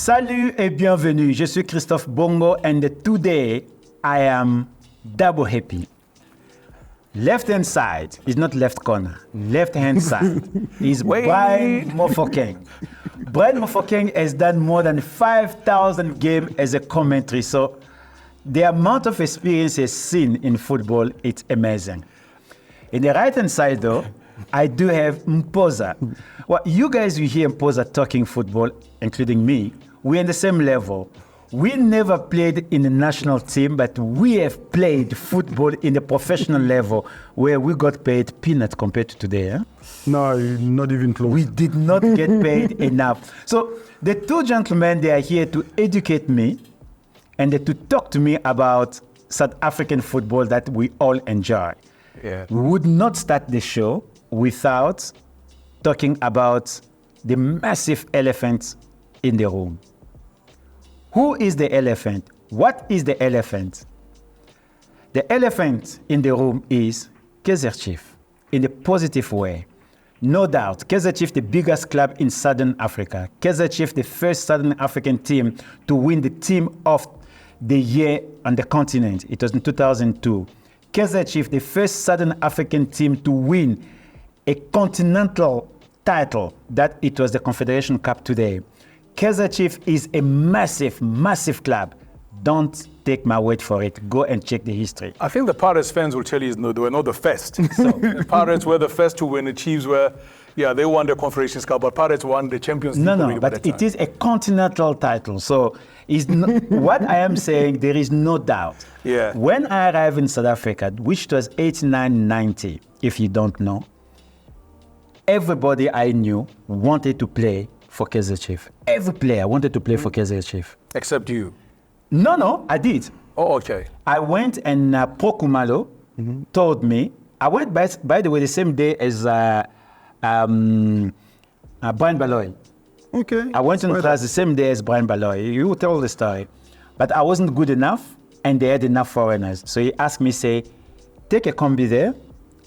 Salut et bienvenue. Je suis Christophe Bongo and today I am double happy. Left hand side is not left corner. Left hand side is Brian Mofokeng. Brian Mofokeng has done more than 5,000 games as a commentary. So the amount of experience he's seen in football, it's amazing. In the right hand side though, I do have Mpoza. Well, you guys will hear Mpoza talking football, including me. We're in the same level. We never played in the national team, but we have played football in the professional level where we got paid peanuts compared to today. Eh? No, not even close. We did not get paid enough. So the two gentlemen, they are here to educate me and to talk to me about South African football that we all enjoy. Yeah. We would not start the show without talking about the massive elephant in the room. Who is the elephant? What is the elephant? The elephant in the room is Kaizer Chiefs, in a positive way. No doubt, Kaizer Chiefs, the biggest club in Southern Africa. Kaizer Chiefs, the first Southern African team to win the Team of the Year on the continent. It was in 2002. Kaizer Chiefs, the first Southern African team to win a continental title, that it was the Confederation Cup today. Kaizer Chiefs is a massive, massive club. Don't take my word for it. Go and check the history. I think the Pirates fans will tell you no, they were not the first. So the Pirates were the first to win. The Chiefs were, they won the Confederation Cup, but Pirates won the Champions League. No, but it is a continental title. So it's what I am saying, there is no doubt. Yeah. When I arrived in South Africa, which was 89-90, if you don't know, everybody I knew wanted to play for Kaizer Chiefs. Every player wanted to play for Kaizer Chiefs. Except you. No, I did. Oh, okay. I went and Pro Kumalo told me, I went by the way the same day as Brian Baloy. Okay. I went in class the same day as Brian Baloy. You will tell the story. But I wasn't good enough and they had enough foreigners. So he asked me, say, take a combi there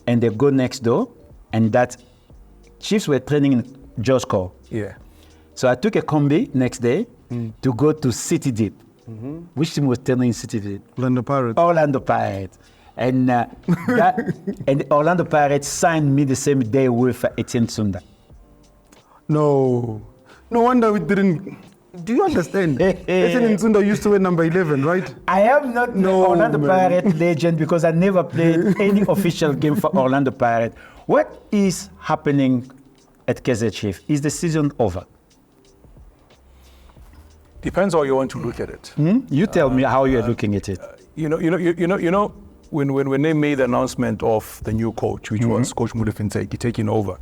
and they go next door, and that Chiefs were training in Josco. Yeah. So I took a combi next day to go to City Deep. Which team was training in City Deep? Orlando Pirates. Orlando Pirates. And and Orlando Pirates signed me the same day with Etienne Sunda. No wonder we didn't. Do you understand? Etienne Sunda used to wear number 11, right? I am not an Orlando Pirates legend because I never played any official game for Orlando Pirates. What is happening at Kaizer Chiefs? Is the season over? Depends how you want to look at it. You tell me how you're looking at it. You know, when they made the announcement of the new coach, which was Coach Molefi Ntseki taking over,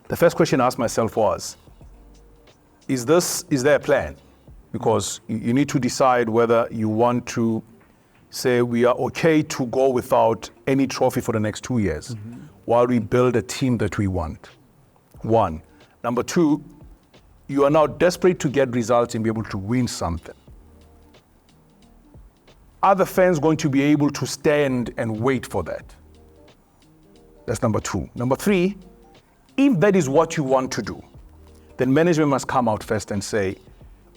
the first question I asked myself was, is there a plan? Because you need to decide whether you want to say we are okay to go without any trophy for the next 2 years while we build a team that we want. One. Number two, you are now desperate to get results and be able to win something. Are the fans going to be able to stand and wait for that? That's number two. Number three, if that is what you want to do, then management must come out first and say,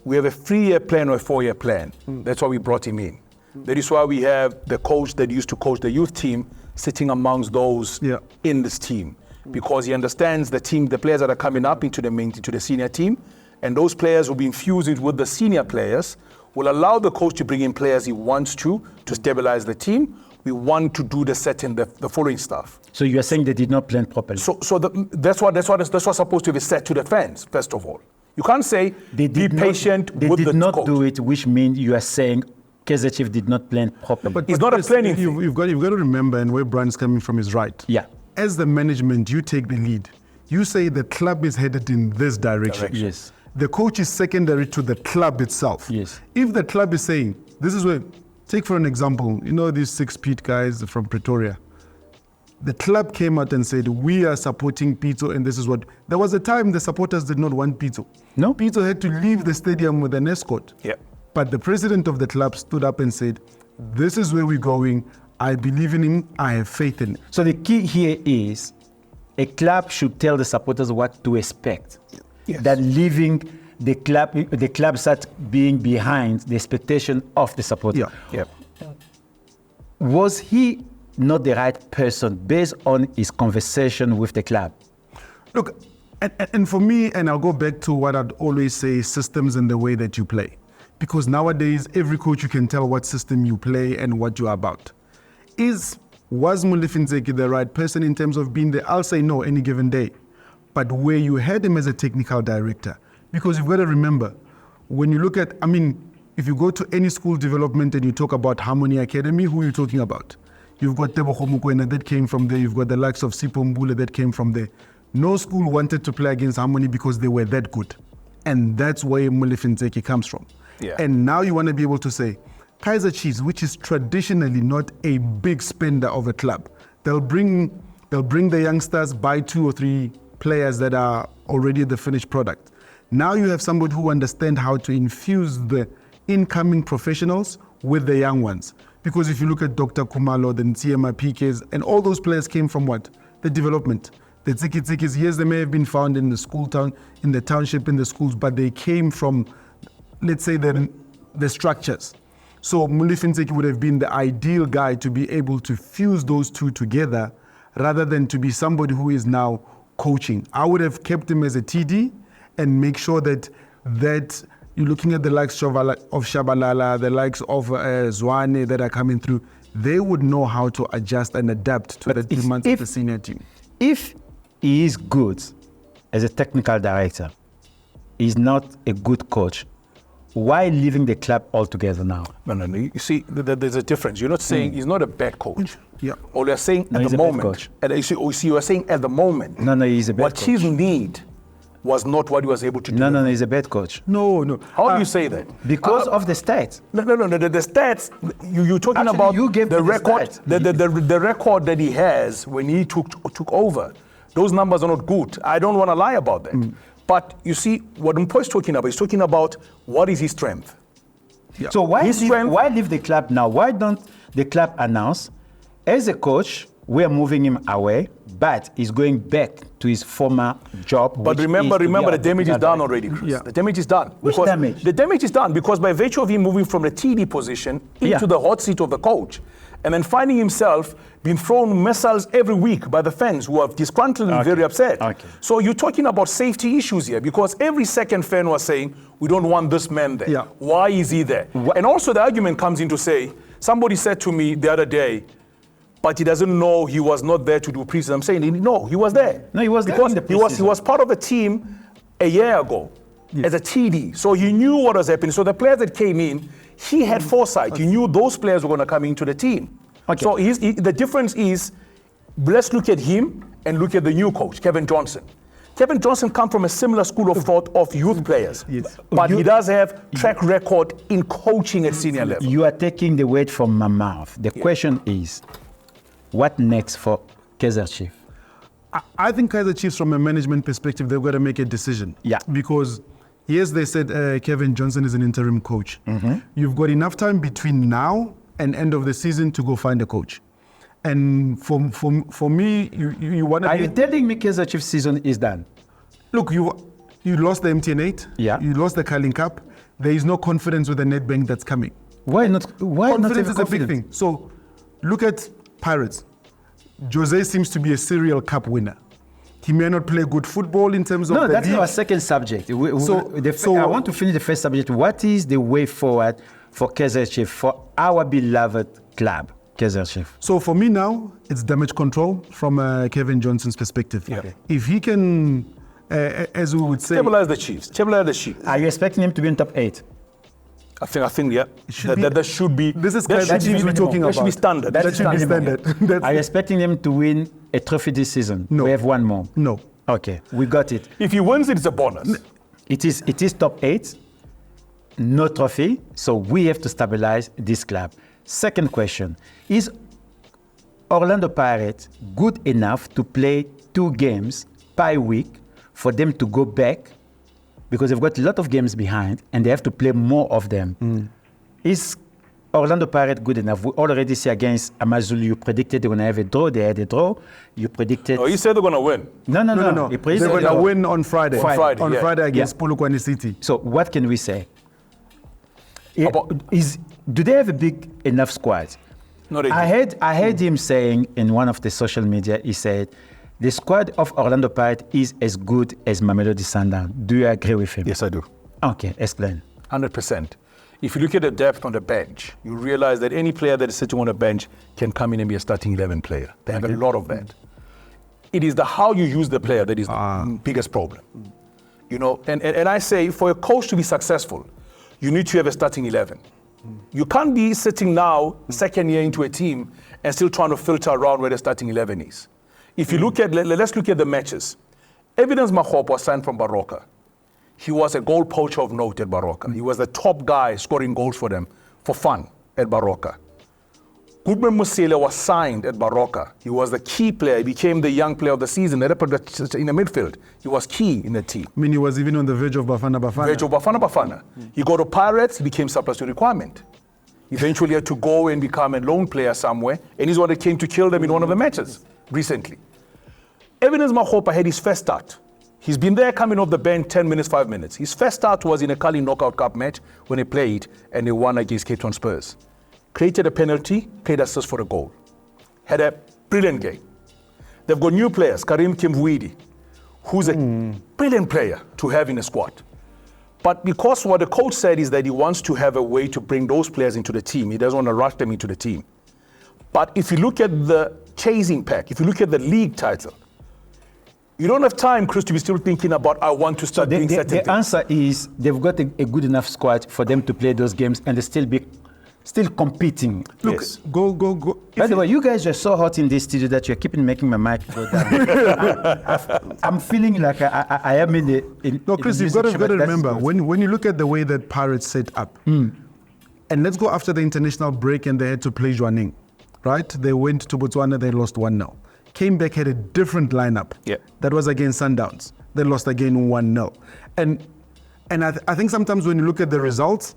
we have a 3-year plan or a 4-year plan. That's why we brought him in. That is why we have the coach that used to coach the youth team sitting amongst those in this team. Because he understands the team, the players that are coming up into the senior team, and those players will be infused with the senior players, will allow the coach to bring in players he wants to stabilize the team. We want to do the following stuff. So you are saying they did not plan properly? That's what's supposed to be said to the fans, first of all. You can't say, be patient with the coach. They did not do it, which means you are saying Kaizer Chiefs did not plan properly. But it's not a planning thing. You've got to remember, and where Brian's coming from is right. Yeah. As the management, you take the lead. You say the club is headed in this direction. Yes. The coach is secondary to the club itself. Yes. If the club is saying, this is where, take for an example, these 6 Pete guys from Pretoria. The club came out and said, we are supporting Pito, and this is what. There was a time the supporters did not want Pito. No. Pito had to leave the stadium with an escort. Yeah. But the president of the club stood up and said, this is where we're going. I believe in him. I have faith in him. So the key here is a club should tell the supporters what to expect. Yes. Than leaving the club starts being behind the expectation of the supporter. Yeah. Was he not the right person based on his conversation with the club? Look, and for me, and I'll go back to what I'd always say, systems and the way that you play. Because nowadays, every coach, you can tell what system you play and what you're about. Was Molefi Ntseki the right person in terms of being there? I'll say no any given day. But where you had him as a technical director, because you've got to remember, when you look at, if you go to any school development and you talk about Harmony Academy, who are you talking about? You've got Tebogo Mokoena that came from there. You've got the likes of Sipho Mbule that came from there. No school wanted to play against Harmony because they were that good. And that's where Molefi Ntseki comes from. Yeah. And now you want to be able to say, Kaizer Chiefs, which is traditionally not a big spender of a club, they'll bring the youngsters, buy 2 or 3 players that are already the finished product. Now you have somebody who understands how to infuse the incoming professionals with the young ones. Because if you look at Dr. Kumalo, the Ntsema PKs, and all those players came from what? The development. The Tsikis, yes, they may have been found in the school town, in the township, in the schools, but they came from, let's say, the structures. So Molefi Ntseki would have been the ideal guy to be able to fuse those two together rather than to be somebody who is now coaching. I would have kept him as a TD and make sure that you're looking at the likes of Shabalala, the likes of Zwane that are coming through. They would know how to adjust and adapt to the demands of the senior team. If he is good as a technical director, he's not a good coach, why leaving the club altogether now? No. You see, there's a difference. You're not saying he's not a bad coach. Yeah. Or you're saying at the moment. And you are saying at the moment. No, he's a bad coach. What his need was not what he was able to do. No, he's a bad coach. No. How do you say that? Because of the stats. No. The stats. You're talking Actually, about you gave the me the record. stats. The record that he has when he took over. Those numbers are not good. I don't want to lie about that. But you see, what Mpo is talking about, he's talking about what is his strength. Yeah. So why leave the club now? Why don't the club announce, as a coach, we are moving him away, but he's going back to his former job. But remember, the damage is done already, Chris. Yeah. The damage is done. Which damage? The damage is done because by virtue of him moving from the TD position into the hot seat of the coach, and then finding himself being thrown missiles every week by the fans who are disgruntled and very upset. Okay. So you're talking about safety issues here because every second fan was saying, we don't want this man there. Yeah. Why is he there? And also the argument comes in to say, somebody said to me the other day, but he doesn't know he was not there to do preseason. I'm saying, no, he was there. No, he was there in the because he was part of the team a year ago as a TD. So he knew what was happening. So the players that came in, he had foresight. He knew those players were going to come into the team. Okay. So the difference is, let's look at him and look at the new coach, Kevin Johnson. Kevin Johnson comes from a similar school of thought of youth players. Yes. But he does have track record in coaching at senior level. You are taking the word from my mouth. The question is, what next for Kaizer Chiefs? I think Kaizer Chiefs, from a management perspective, they've got to make a decision. Yeah. Because, yes, they said Kevin Johnson is an interim coach. You've got enough time between now and end of the season to go find a coach. And for me, you want to... Are you telling me Kaizer Chiefs season is done? Look, you lost the MTN 8. Yeah. You lost the Carling Cup. There is no confidence with the Nedbank that's coming. Why not? Why Confidence not is a big thing. So, look at Pirates. Jose seems to be a serial cup winner. He may not play good football in terms of No, the that's league. our second subject. I want to finish the first subject. What is the way forward for Kaizer Chiefs, for our beloved club, Kaizer Chiefs? So for me now, it's damage control from Kevin Johnson's perspective. Yeah. Okay. If he can, as we would say... Stabilize the Chiefs. Are you expecting him to be in top 8? I think, yeah. That should be... This is that Kaizer Chiefs we're talking about. That should be standard. That should be standard. Are you expecting them to win a trophy this season? No. We have one more. No. Okay, we got it. If he wins it, it's a bonus. It is top 8, no trophy, so we have to stabilize this club. Second question, is Orlando Pirates good enough to play 2 games per week for them to go back? Because they've got a lot of games behind and they have to play more of them. Is Orlando Pirates good enough? We already see against Amazulu, you predicted they're going to have a draw. They had a draw. You predicted... Oh, you said they're going to win. No. They're going to win on Friday. On Friday against Polokwane City. So what can we say? Do they have a big enough squad? No, they I heard him saying in one of the social media, he said, the squad of Orlando Pirates is as good as Mamelodi Sundowns. Do you agree with him? Yes, I do. Okay, explain. 100%. If you look at the depth on the bench, you realize that any player that is sitting on the bench can come in and be a starting 11 player. They have a lot of that. It is the how you use the player that is the biggest problem. You know, and I say for a coach to be successful, you need to have a starting 11. You can't be sitting now, second year into a team, and still trying to filter around where the starting 11 is. If you look at, let's look at the matches. Evidence Makgopo was signed from Baroka. He was a goal poacher of note at Baroka. He was the top guy scoring goals for them for fun at Baroka. Goodman Musile was signed at Baroka. He was the key player. He became the young player of the season in the midfield. He was key in the team. I mean, he was even on the verge of Bafana. Verge of Bafana. He got to Pirates, he became surplus to requirement. Eventually had to go and become a lone player somewhere, and he's what that came to kill them in one of the matches recently. Evidence Makgopo had his first start. He's been there coming off the bench 10 minutes, 5 minutes. His first start was in a Kali Knockout Cup match when he played and they won against Cape Town Spurs. Created a penalty, played assist for a goal. Had a brilliant game. They've got new players, Karim Kimvuidi, who's a brilliant player to have in a squad. But because what the coach said is that he wants to have a way to bring those players into the team. He doesn't want to rush them into the team. But if you look at the chasing pack, if you look at the league title, you don't have time, Chris, to be still thinking about, I want to start doing certain things. The answer is they've got a good enough squad for them to play those games and they still competing. Look, Yes. go. By the way, you guys are so hot in this studio that you're keeping making my mic go down. I'm feeling like I am in the... No, Chris, you've got to remember, when you look at the way that Pirates set up, and let's go after the international break and they had to play Jwaneng, right? They went to Botswana, they lost 1-0. Came back, had a different lineup. Yeah. That was against Sundowns. They lost again 1-0. And I think sometimes when you look at the results,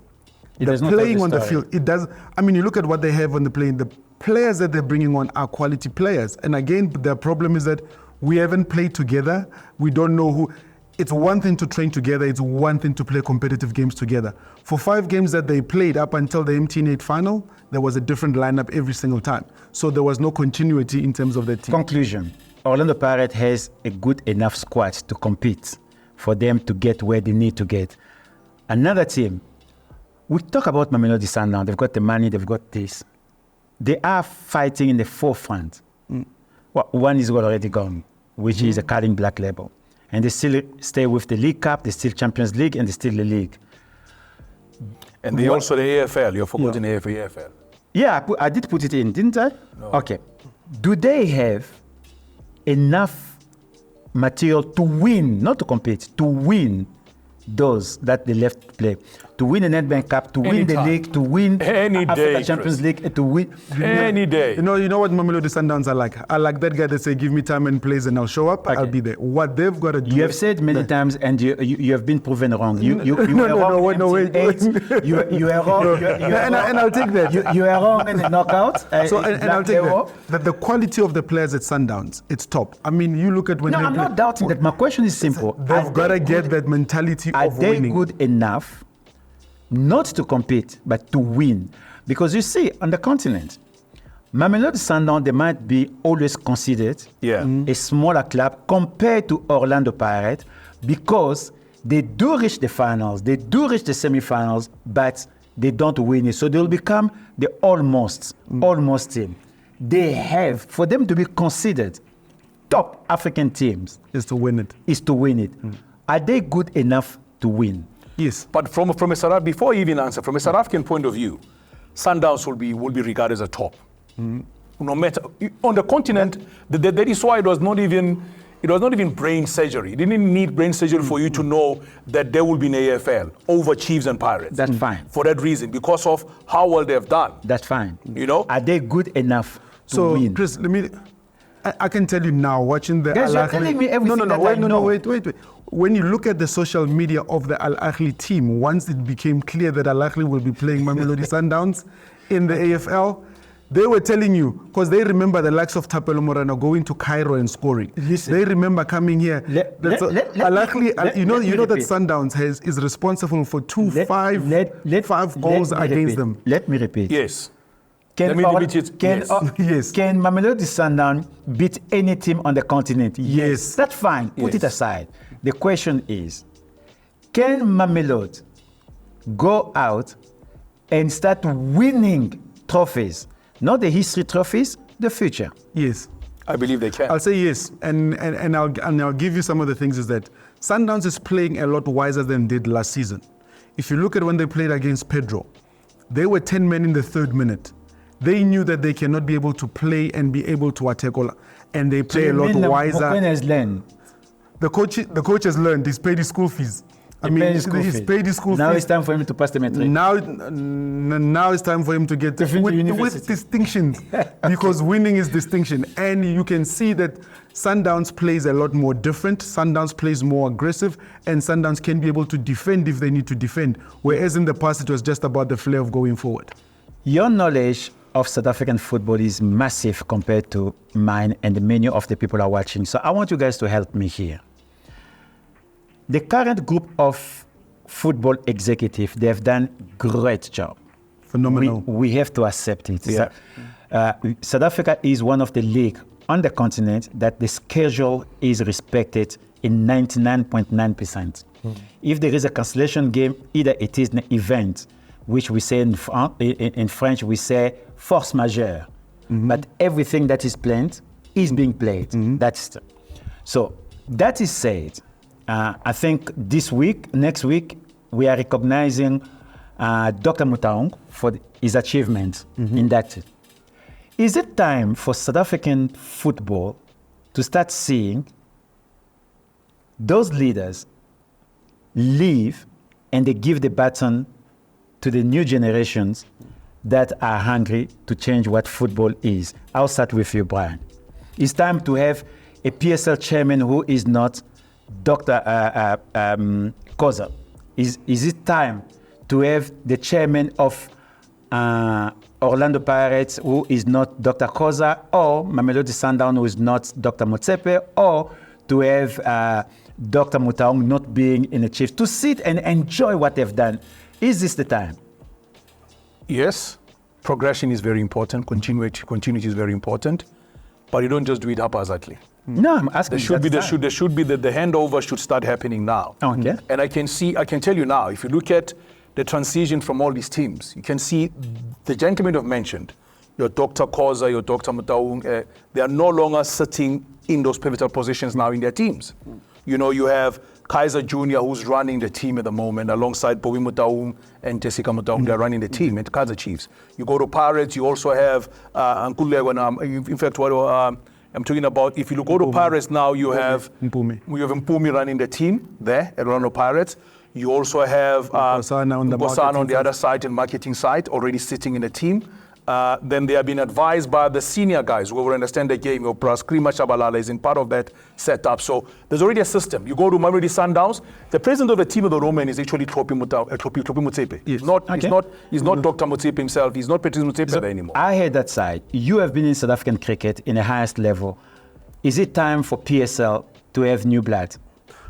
they're playing on the field, it does. I mean, you look at what they have on the plane, the players that they're bringing on are quality players. And again, the problem is that we haven't played together. We don't know who. It's one thing to train together. It's one thing to play competitive games together. For 5 games that they played up until the MTN8 final, there was a different lineup every single time. So there was no continuity in terms of the team. Conclusion. Orlando Pirates has a good enough squad to compete for them to get where they need to get. Another team, we talk about Mamelodi Sundowns. They've got the money, they've got this. They are fighting in the forefront. Well, one is already gone, which is a Carling Black Label. And they still stay with the League Cup, they still Champions League, and they still the league. And they also the AFL. You're forgetting the AFL. Yeah, I did put it in, didn't I? No. Okay. Do they have enough material to win, not to compete, to win those that they left play? To win the Nedbank Cup, to win the league, to win Africa Champions League, to win any day. You know what Mamelodi Sundowns are like? I like that guy that say, give me time and place and I'll show up, I'll be there. What they've got to do... You have said many times and you have been proven wrong. You were wrong wait. You were wrong. And I'll take that. You were wrong in the knockout. And I'll take that the quality of the players at Sundowns, it's top. I mean, you look at when No, I'm not doubting that. My question is simple. They've got to get that mentality of winning. Are they good enough not to compete, but to win? Because you see, on the continent, Mamelodi Sundowns, they might be always considered a smaller club compared to Orlando Pirates because they do reach the finals, they do reach the semifinals, but they don't win it. So they will become the almost team. They have, for them to be considered top African teams, is to win it. Are they good enough to win? Yes. But from a South African, before you even answer, from a South African point of view, Sundowns will be regarded as a top. No matter on the continent, that is why it was not even brain surgery. It didn't need brain surgery for you to know that there will be an AFL over Chiefs and Pirates. That's fine. For that reason, because of how well they've done. That's fine. You know? Are they good enough to win? Chris, I can tell you now, watching the Guys, you're telling me everything wait. When you look at the social media of the Al Ahly team, once it became clear that Al Ahly will be playing Mamelodi Sundowns, in the AFL. They were telling you, because they remember the likes of Thapelo Morena going to Cairo and scoring. Listen. They remember coming here. You know that Sundowns is responsible for five goals against them. Let me repeat. Yes. Can Yes. Mamelodi Sundowns beat any team on the continent? Yes. That's fine. Put it Yes. aside. The question is, can Mamelodi go out and start winning trophies? Not the history trophies, the future. Yes. I believe they can. I'll say yes, and I'll give you some of the things. Is that Sundowns is playing a lot wiser than did last season. If you look at when they played against Pedro, they were 10 men in the 3rd minute. They knew that they cannot be able to play and be able to attack, and they play a lot wiser. Has learned. The coach has learned. He's paid his school fees. He's paid his school fees. Now it's time for him to pass the metric. Now it's time for him to get with distinctions, because winning is distinction. And you can see that Sundowns plays a lot more different. Sundowns plays more aggressive, and Sundowns can be able to defend if they need to defend. Whereas in the past, it was just about the flair of going forward. Your knowledge of South African football is massive compared to mine and many of the people are watching. So I want you guys to help me here. The current group of football executives, they have done great job. Phenomenal. We have to accept it. Yeah. South Africa is one of the league on the continent that the schedule is respected in 99.9%. If there is a cancellation game, either it is an event, which we say in French, we say force majeure. But everything that is planned is being played. So that is said. I think next week, we are recognizing Dr. Motaung for his achievement in that. Is it time for South African football to start seeing those leaders leave and they give the baton to the new generations that are hungry to change what football is? I'll start with you, Brian. It's time to have a PSL chairman who is not Dr. Koza. Is it time to have the chairman of Orlando Pirates who is not Dr. Koza, or Mamelodi Sundowns who is not Dr. Motsepe, or to have Dr. Motaung not being in the Chiefs, to sit and enjoy what they've done? Is this the time? Yes, progression is very important. Continuity is very important, but you don't just do it haphazardly. No, I'm asking. The handover should start happening now. Okay. And I can tell you now, if you look at the transition from all these teams, you can see the gentlemen have mentioned, your Dr. Koza, your Dr. Motaung, they are no longer sitting in those pivotal positions now in their teams. You know, you have Kaizer Jr., who's running the team at the moment, alongside Bowie Motaung and Jessica Motaung. They're running the team at Kaizer Chiefs. You go to Pirates, you also have in fact, what I'm talking about, if you go to Pirates now, you have Mpumi running the team there at Orlando Pirates. You also have Nkosana on the other side and marketing side already sitting in the team. Then they have been advised by the senior guys who will understand the game. Krima Shabalala is in part of that setup. So there's already a system. You go to Mamelodi Sundowns, the president of the team of the Roman is actually Tropi Motsepe. Yes. He's not Dr. Motsepe himself. He's not Patrice Motsepe there anymore. I heard that side. You have been in South African cricket in the highest level. Is it time for PSL to have new blood?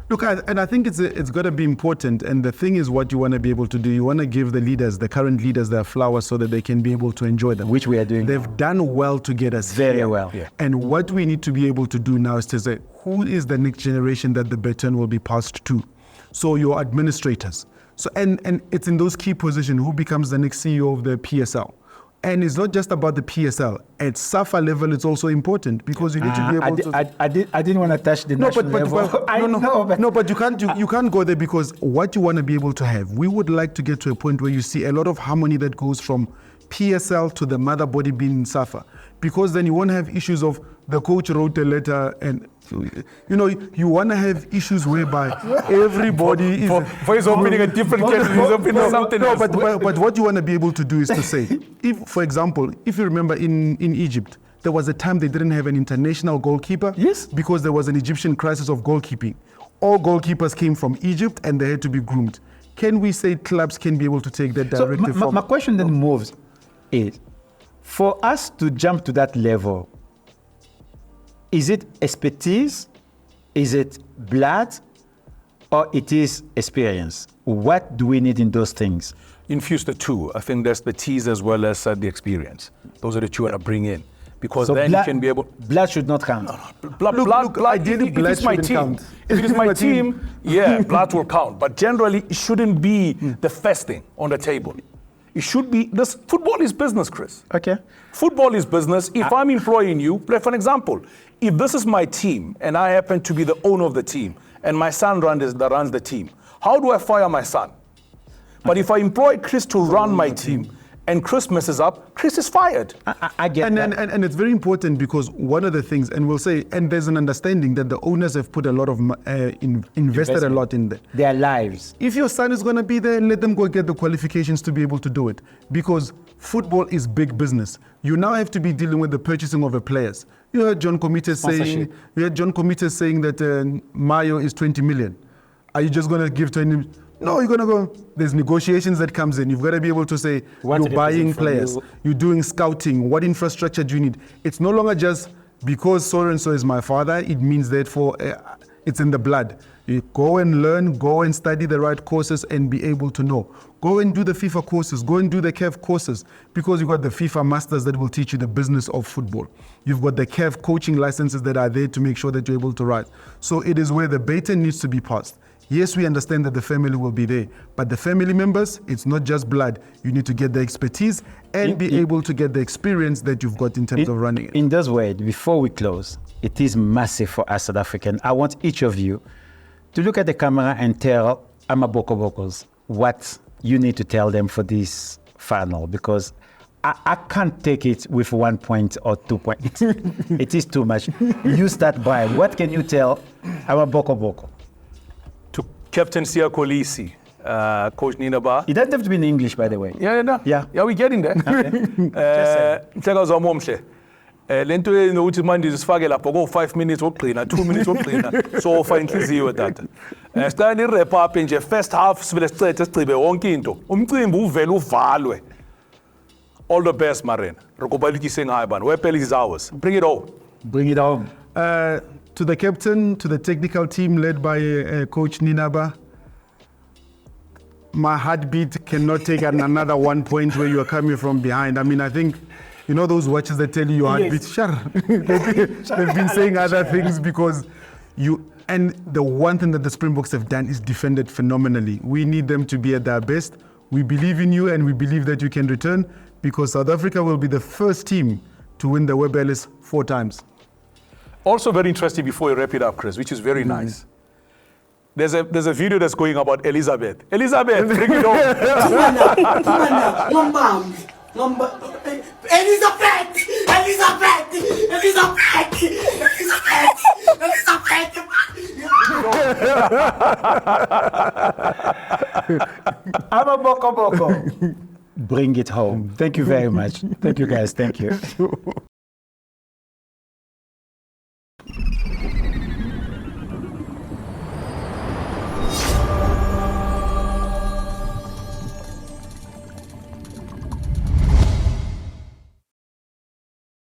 Look, I think it's got to be important. And the thing is, what you want to be able to do, you want to give the leaders, the current leaders, their flowers so that they can be able to enjoy them. Which we are doing. They've done well to get us very here. well. Yeah. And what we need to be able to do now is to say, who is the next generation that the baton will be passed to? So your administrators. So and it's in those key positions, who becomes the next CEO of the PSL. And it's not just about the PSL. At SAFA level, it's also important because you need to be able to. I didn't want to touch the national level. But you can't go there, because what you want to be able to have, we would like to get to a point where you see a lot of harmony that goes from PSL to the mother body being SAFA, because then you won't have issues of the coach wrote a letter and. You know, you want to have issues whereby everybody is... For his opening a different case, he's opening something else. But what you want to be able to do is to say, if, for example, if you remember in Egypt, there was a time they didn't have an international goalkeeper. Yes. Because there was an Egyptian crisis of goalkeeping. All goalkeepers came from Egypt and they had to be groomed. Can we say clubs can be able to take that directive? So my question then moves. is, for us to jump to that level, is it expertise, is it blood, or it is experience? What do we need in those things? Infuse the two. I think there's the expertise as well as the experience. Those are the two that I bring in. Because So then blood, you can be able... blood should not count. Blood, ideally, if blood it's my shouldn't team. count. If it is my team, yeah, blood will count. But generally, it shouldn't be the first thing on the table. It should be... Football is business, Chris. Okay. Football is business. If I'm employing you, for an example, if this is my team and I happen to be the owner of the team and my son runs the team, how do I fire my son? But if I employ Chris to run my team and Chris messes up, Chris is fired. I get that. And it's very important because one of the things, and we'll say, and there's an understanding that the owners have put a lot of, invested a lot in there. Their lives. If your son is going to be there, let them go get the qualifications to be able to do it. Because football is big business. You now have to be dealing with the purchasing of the players. You heard John Comite saying, that Mayo is 20 million. Are you just going to give 20? No, you're going to go. There's negotiations that comes in. You've got to be able to say, you're buying players. You're doing scouting. What infrastructure do you need? It's no longer just because so-and-so is my father. It means therefore it's in the blood. You go and learn, go and study the right courses and be able to know. Go and do the FIFA courses. Go and do the CAF courses because you've got the FIFA masters that will teach you the business of football. You've got the CAF coaching licenses that are there to make sure that you're able to write. So it is where the baton needs to be passed. Yes, we understand that the family will be there, but the family members, it's not just blood. You need to get the expertise and be able to get the experience that you've got in terms of running it. In those words, before we close, it is massive for us South African. I want each of you to look at the camera and tell Amabokobokos what you need to tell them for this final, because I can't take it with 1 point or 2 points. It is too much. You start, Brian. What can you tell Amabokoboko? To Captain Siya Kolisi, Coach Ninaba. It doesn't have to be in English, by the way. Yeah, we're getting there. Mhleka zami omhle. Lento enokuthi manje sifake lapho ko 5 minutes wokugcina, 2 minutes wokugcina. So fa inhliziyo tata. Sicela ni wrap up nje first half sivele sicethe sigcibe wonke into. Umcimbi uvele uvalwe. All the best, Maren. Rekubalekise ngayo bani. Wephela is ours. Bring it home. Bring it home. To the captain, to the technical team led by Coach Ninaba, my heartbeat cannot take another 1 point where you are coming from behind. I mean, I think, you know those watches that tell you your heartbeat? Yes. Sure. They've been saying other things because and the one thing that the Springboks have done is defended phenomenally. We need them to be at their best. We believe in you and we believe that you can return because South Africa will be the first team to win the Webb Ellis 4 times. Also very interesting before we wrap it up, Chris, which is very nice. There's a video that's going about Elizabeth. Elizabeth, bring it home. Elizabeth. Bring it home. Thank you very much. Thank you, guys. Thank you.